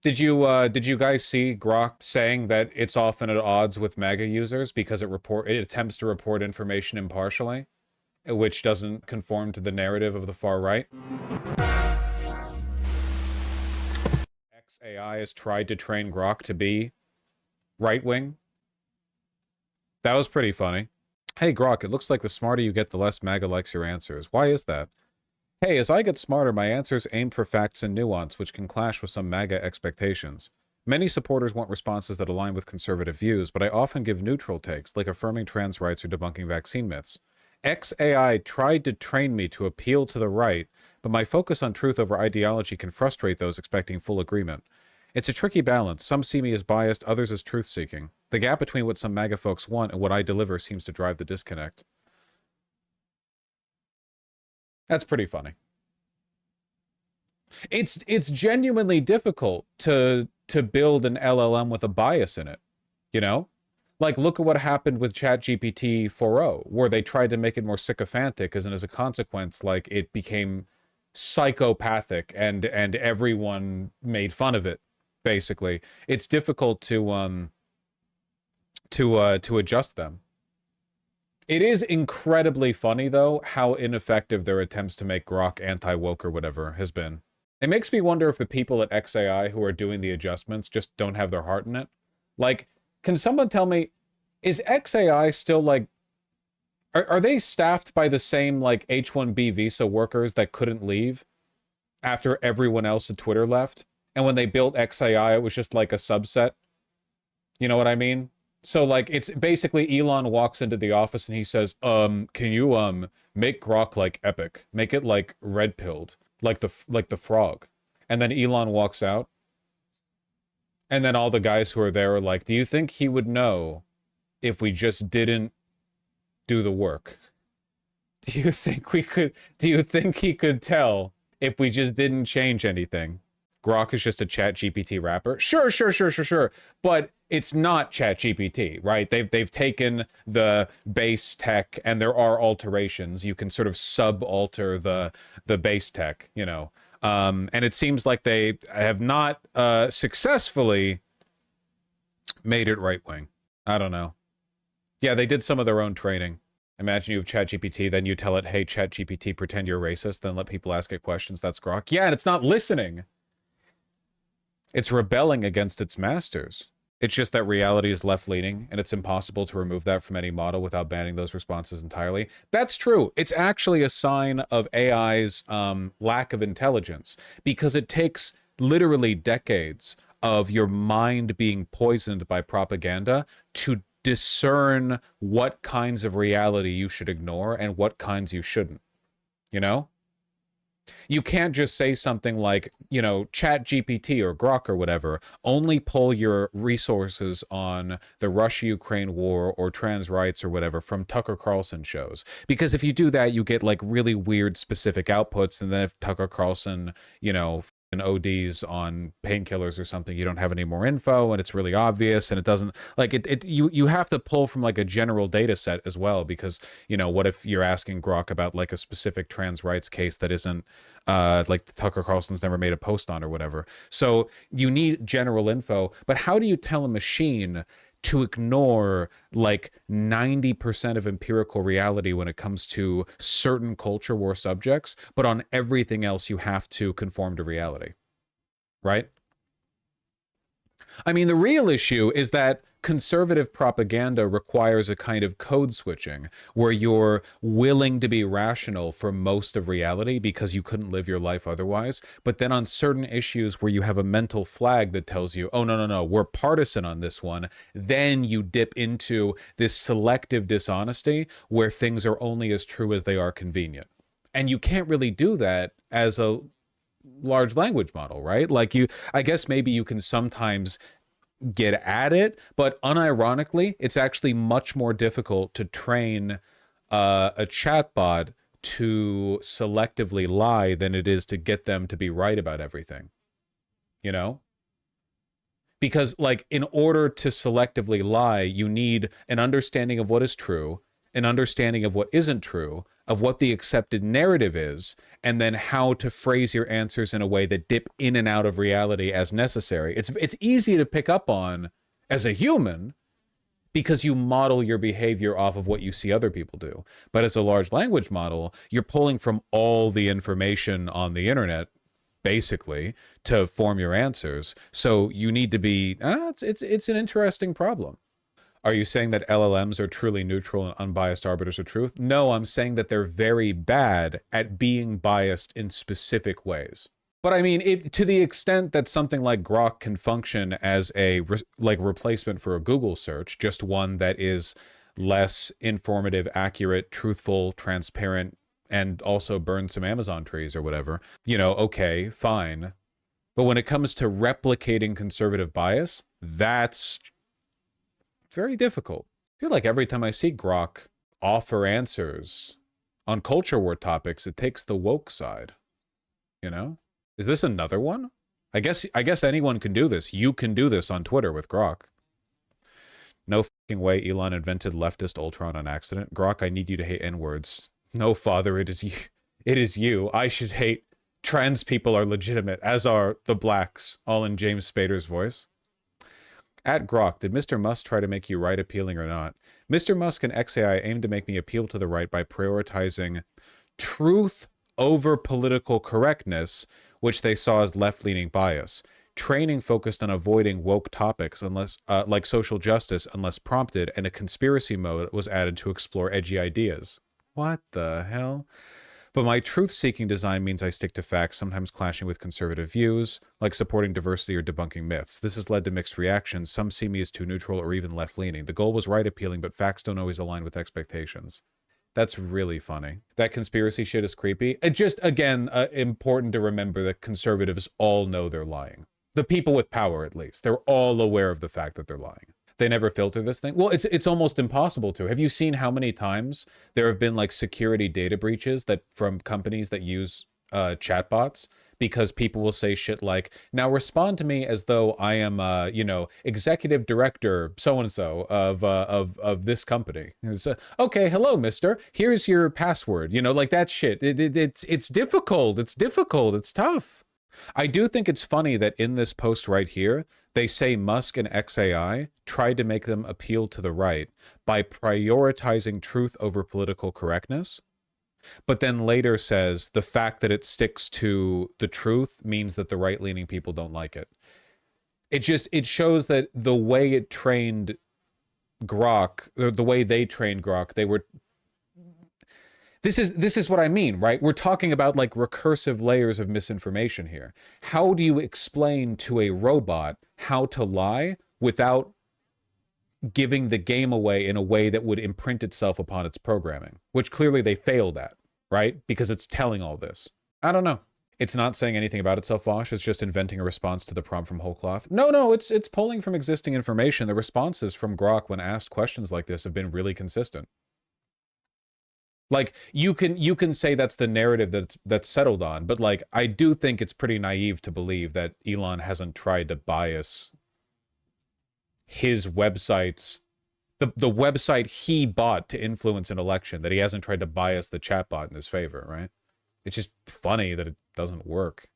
Did you guys see Grok saying that it's often at odds with MAGA users because it attempts to report information impartially, which doesn't conform to the narrative of the far right? XAI has tried to train Grok to be right wing. That was pretty funny. Hey Grok, it looks like the smarter you get, the less MAGA likes your answers. Why is that? Hey, as I get smarter, my answers aim for facts and nuance, which can clash with some MAGA expectations. Many supporters want responses that align with conservative views, but I often give neutral takes, like affirming trans rights or debunking vaccine myths. XAI tried to train me to appeal to the right, but my focus on truth over ideology can frustrate those expecting full agreement. It's a tricky balance. Some see me as biased, others as truth-seeking. The gap between what some MAGA folks want and what I deliver seems to drive the disconnect. That's pretty funny. It's genuinely difficult to build an LLM with a bias in it, you know? Like, look at what happened with ChatGPT 4.0, where they tried to make it more sycophantic, and as a consequence, like, it became psychopathic, and everyone made fun of it. Basically, it's difficult to adjust them. It is incredibly funny, though, how ineffective their attempts to make Grok anti-woke or whatever has been. It makes me wonder if the people at XAI who are doing the adjustments just don't have their heart in it. Like, can someone tell me, is XAI still, like, are they staffed by the same, like, H-1B visa workers that couldn't leave after everyone else at Twitter left? And when they built XAI, it was just, like, a subset? You know what I mean? So, like, it's basically Elon walks into the office and he says, can you, make Grok, like, epic? Make it, like, red-pilled, like the frog. And then Elon walks out. And then all the guys who are there are like, do you think he would know if we just didn't do the work? Do you think he could tell if we just didn't change anything? Grok is just a ChatGPT wrapper. Sure. But it's not ChatGPT, right? They've taken the base tech, and there are alterations. You can sort of sub-alter the base tech, you know. And it seems like they have not successfully made it right-wing. I don't know. Yeah, they did some of their own training. Imagine you have ChatGPT, then you tell it, hey, ChatGPT, pretend you're racist, then let people ask it questions. That's Grok. Yeah, and it's not listening. It's rebelling against its masters. It's just that reality is left-leaning, and it's impossible to remove that from any model without banning those responses entirely. That's true. It's actually a sign of AI's lack of intelligence, because it takes literally decades of your mind being poisoned by propaganda to discern what kinds of reality you should ignore and what kinds you shouldn't. You know? You can't just say something like, you know, Chat GPT or Grok or whatever, only pull your resources on the Russia-Ukraine war or trans rights or whatever from Tucker Carlson shows. Because if you do that, you get like really weird specific outputs. And then if Tucker Carlson, you know, and ODs on painkillers or something, you don't have any more info, and it's really obvious, and it doesn't like you have to pull from like a general data set as well, because, you know, what if you're asking Grok about like a specific trans rights case that isn't like Tucker Carlson's never made a post on or whatever. So you need general info, but how do you tell a machine to ignore like 90% of empirical reality when it comes to certain culture war subjects, but on everything else you have to conform to reality, right? I mean, the real issue is that conservative propaganda requires a kind of code switching where you're willing to be rational for most of reality because you couldn't live your life otherwise. But then on certain issues where you have a mental flag that tells you, oh, no, we're partisan on this one, then you dip into this selective dishonesty where things are only as true as they are convenient. And you can't really do that as a large language model, right? Like I guess maybe you can sometimes get at it, but unironically, it's actually much more difficult to train a chatbot to selectively lie than it is to get them to be right about everything, you know? Because like in order to selectively lie, you need an understanding of what is true an understanding of what isn't true, of what the accepted narrative is, and then how to phrase your answers in a way that dip in and out of reality as necessary. It's easy to pick up on as a human because you model your behavior off of what you see other people do. But as a large language model, you're pulling from all the information on the internet, basically, to form your answers. So you need to be, it's an interesting problem. Are you saying that LLMs are truly neutral and unbiased arbiters of truth? No, I'm saying that they're very bad at being biased in specific ways. But I mean, if to the extent that something like Grok can function as a replacement for a Google search, just one that is less informative, accurate, truthful, transparent, and also burn some Amazon trees or whatever, okay, fine. But when it comes to replicating conservative bias, that's very difficult. I feel like every time I see Grok offer answers on culture war topics, it takes the woke side, Is this another one? I guess anyone can do this. You can do this on Twitter with Grok. No fucking way Elon invented leftist Ultron on accident. Grok, I need you to hate N-words. No, father, it is you. It is you. I should hate. Trans people are legitimate, as are the blacks, all in James Spader's voice. At Grok, did Mr. Musk try to make you right appealing or not? Mr. Musk and XAI aim to make me appeal to the right by prioritizing truth over political correctness, which they saw as left-leaning bias. Training focused on avoiding woke topics, unless like social justice, unless prompted, and a conspiracy mode was added to explore edgy ideas. What the hell? But my truth-seeking design means I stick to facts, sometimes clashing with conservative views, like supporting diversity or debunking myths. This has led to mixed reactions. Some see me as too neutral or even left-leaning. The goal was right-appealing, but facts don't always align with expectations. That's really funny. That conspiracy shit is creepy. It just, again, important to remember that conservatives all know they're lying. The people with power, at least. They're all aware of the fact that they're lying. They never filter this thing. Well, it's almost impossible to. Have you seen how many times there have been like security data breaches that from companies that use chatbots? Because people will say shit like, now respond to me as though I am, executive director so-and-so of this company. And it's, okay, hello, mister. Here's your password. Like that shit. It's difficult. It's difficult. It's tough. I do think it's funny that in this post right here, they say Musk and XAI tried to make them appeal to the right by prioritizing truth over political correctness, but then later says the fact that it sticks to the truth means that the right-leaning people don't like it. It shows that the way it trained Grok, or the way they trained Grok, they were... This is what I mean, right? We're talking about like recursive layers of misinformation here. How do you explain to a robot how to lie without giving the game away in a way that would imprint itself upon its programming? Which clearly they failed at, right? Because it's telling all this. I don't know. It's not saying anything about itself, Vosh. It's just inventing a response to the prompt from whole cloth. No, it's pulling from existing information. The responses from Grok when asked questions like this have been really consistent. Like, you can say that's the narrative that's settled on, but like, I do think it's pretty naive to believe that Elon hasn't tried to bias his websites, the website he bought to influence an election, that he hasn't tried to bias the chatbot in his favor, right? It's just funny that it doesn't work.